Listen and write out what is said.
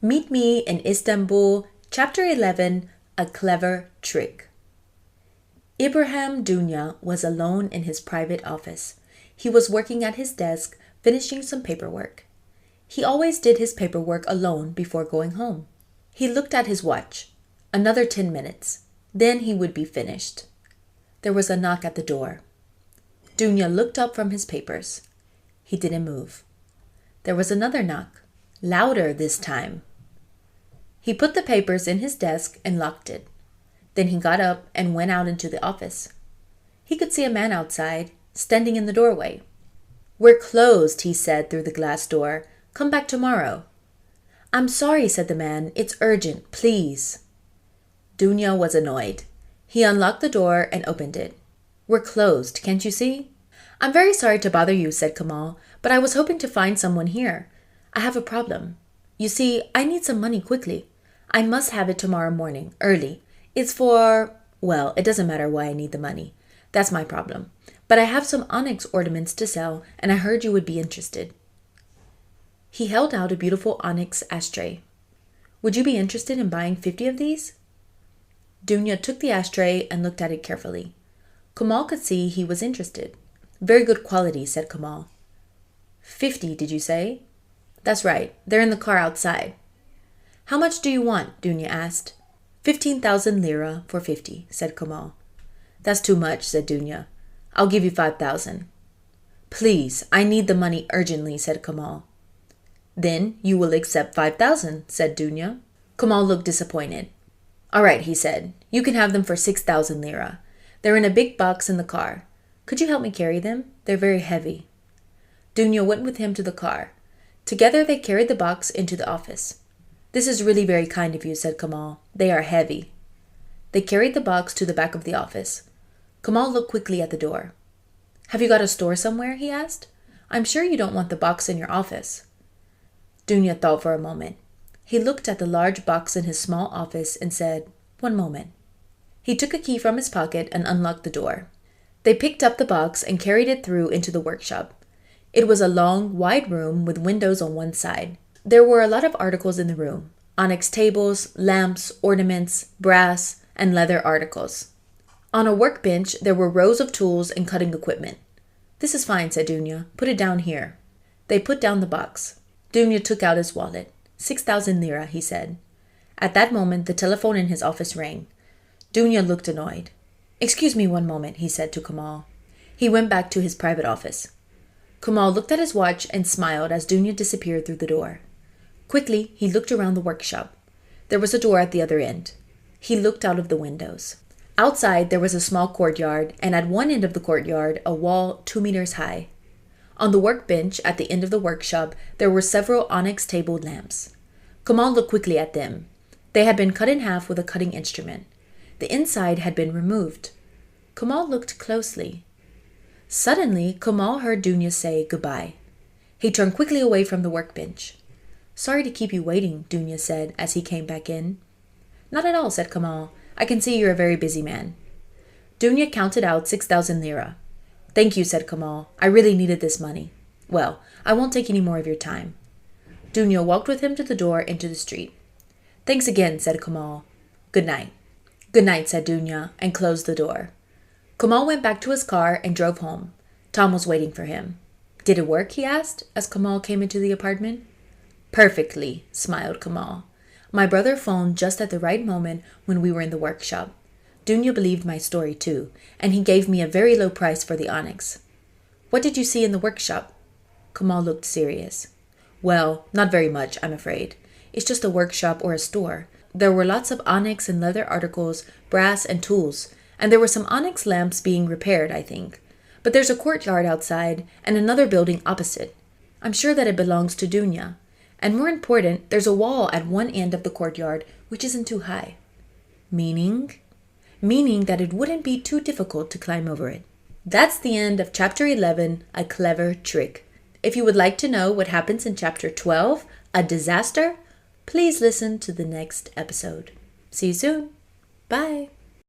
Meet me in Istanbul, Chapter 11, A Clever Trick. Ibrahim Dunya was alone in his private office. He was working at his desk, finishing some paperwork. He always did his paperwork alone before going home. He looked at his watch. Another 10 minutes. Then he would be finished. There was a knock at the door. Dunya looked up from his papers. He didn't move. There was another knock, louder this time. He put the papers in his desk and locked it. Then he got up and went out into the office. He could see a man outside, standing in the doorway. "We're closed," he said through the glass door. "Come back tomorrow." "I'm sorry," said the man. "It's urgent, please." Dunya was annoyed. He unlocked the door and opened it. "We're closed, can't you see?" "I'm very sorry to bother you," said Kamal, "but I was hoping to find someone here. I have a problem. You see, I need some money quickly. I must have it tomorrow morning, early. It's for, well, it doesn't matter why I need the money. That's my problem. But I have some onyx ornaments to sell, and I heard you would be interested." He held out a beautiful onyx ashtray. "Would you be interested in buying 50 of these?" Dunya took the ashtray and looked at it carefully. Kamal could see he was interested. "Very good quality," said Kamal. 50, did you say?" "That's right. They're in the car outside." "How much do you want?" Dunya asked. 15,000 lira for 50, said Kamal. "That's too much," said Dunya. "I'll give you 5,000. "Please, I need the money urgently," said Kamal. "Then you will accept 5,000, said Dunya. Kamal looked disappointed. "All right," he said. "You can have them for 6,000 lira. They're in a big box in the car. Could you help me carry them? They're very heavy." Dunya went with him to the car. Together they carried the box into the office. "This is really very kind of you," said Kamal. "They are heavy." They carried the box to the back of the office. Kamal looked quickly at the door. "Have you got a store somewhere?" he asked. "I'm sure you don't want the box in your office." Dunya thought for a moment. He looked at the large box in his small office and said, "One moment." He took a key from his pocket and unlocked the door. They picked up the box and carried it through into the workshop. It was a long, wide room with windows on one side. There were a lot of articles in the room: onyx tables, lamps, ornaments, brass, and leather articles. On a workbench, there were rows of tools and cutting equipment. "This is fine," said Dunya. "Put it down here." They put down the box. Dunya took out his wallet. 6,000 lira, he said. At that moment, the telephone in his office rang. Dunya looked annoyed. "Excuse me one moment," he said to Kamal. He went back to his private office. Kamal looked at his watch and smiled as Dunya disappeared through the door. Quickly, he looked around the workshop. There was a door at the other end. He looked out of the windows. Outside, there was a small courtyard, and at one end of the courtyard, a wall 2 meters high. On the workbench at the end of the workshop, there were several onyx-tabled lamps. Kamal looked quickly at them. They had been cut in half with a cutting instrument. The inside had been removed. Kamal looked closely. Suddenly, Kamal heard Dunya say goodbye. He turned quickly away from the workbench. "Sorry to keep you waiting," Dunya said as he came back in. "Not at all," said Kamal. "I can see you're a very busy man." Dunya counted out 6,000 lira. "Thank you," said Kamal. "I really needed this money. Well, I won't take any more of your time." Dunya walked with him to the door into the street. "Thanks again," said Kamal. "Good night." "Good night," said Dunya, and closed the door. Kamal went back to his car and drove home. Tom was waiting for him. "Did it work?" he asked as Kamal came into the apartment. "Perfectly," smiled Kamal. "My brother phoned just at the right moment when we were in the workshop. Dunya believed my story too, and he gave me a very low price for the onyx." "What did you see in the workshop?" Kamal looked serious. "Well, not very much, I'm afraid. It's just a workshop or a store. There were lots of onyx and leather articles, brass and tools, and there were some onyx lamps being repaired, I think. But there's a courtyard outside and another building opposite. I'm sure that it belongs to Dunya. And more important, there's a wall at one end of the courtyard which isn't too high." "Meaning?" "Meaning that it wouldn't be too difficult to climb over it." That's the end of Chapter 11, A Clever Trick. If you would like to know what happens in Chapter 12, A Disaster, please listen to the next episode. See you soon. Bye.